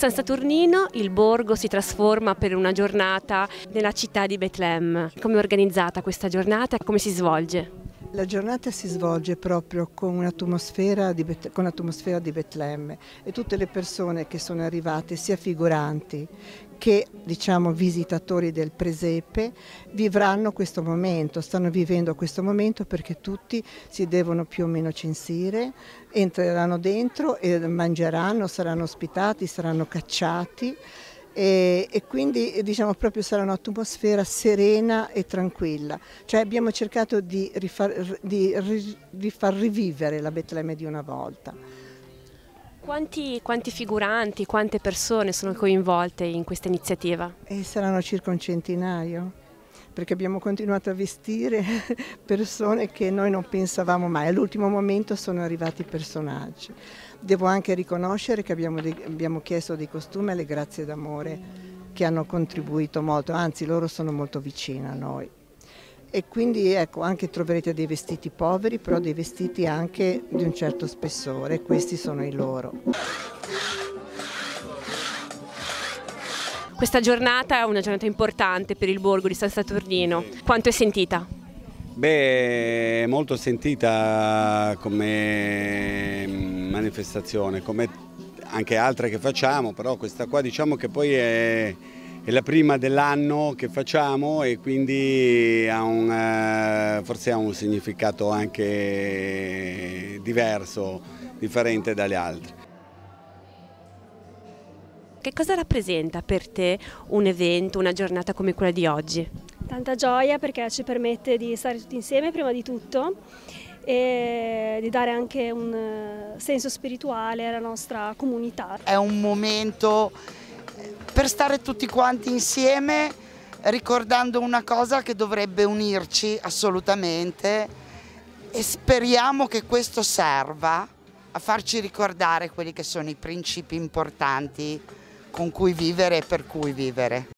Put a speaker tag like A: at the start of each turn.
A: San Saturnino, il borgo si trasforma per una giornata nella città di Betlemme. Come è organizzata questa giornata e come si svolge?
B: La giornata si svolge proprio con l'atmosfera di Betlemme e tutte le persone che sono arrivate, sia figuranti che visitatori del presepe, vivranno questo momento, stanno vivendo questo momento perché tutti si devono più o meno censire, entreranno dentro e mangeranno, saranno ospitati, saranno cacciati. E quindi proprio sarà un'atmosfera serena e tranquilla, cioè abbiamo cercato di far rivivere la Betlemme di una volta.
A: Quanti figuranti, quante persone sono coinvolte in questa iniziativa?
B: E saranno circa un centinaio, perché abbiamo continuato a vestire persone che noi non pensavamo mai. All'ultimo momento sono arrivati personaggi. Devo anche riconoscere che abbiamo chiesto dei costumi alle Grazie d'Amore che hanno contribuito molto, anzi loro sono molto vicine a noi. E quindi ecco, anche troverete dei vestiti poveri, però dei vestiti anche di un certo spessore, questi sono i loro.
A: Questa giornata è una giornata importante per il borgo di San Saturnino. Quanto è sentita?
C: Beh, molto sentita come manifestazione, come anche altre che facciamo, però questa qua diciamo che poi è la prima dell'anno che facciamo e quindi forse ha un significato anche diverso, differente dalle altre.
A: Che cosa rappresenta per te un evento, una giornata come quella di oggi?
D: Tanta gioia perché ci permette di stare tutti insieme prima di tutto e di dare anche un senso spirituale alla nostra comunità.
E: È un momento per stare tutti quanti insieme ricordando una cosa che dovrebbe unirci assolutamente e speriamo che questo serva a farci ricordare quelli che sono i principi importanti con cui vivere e per cui vivere.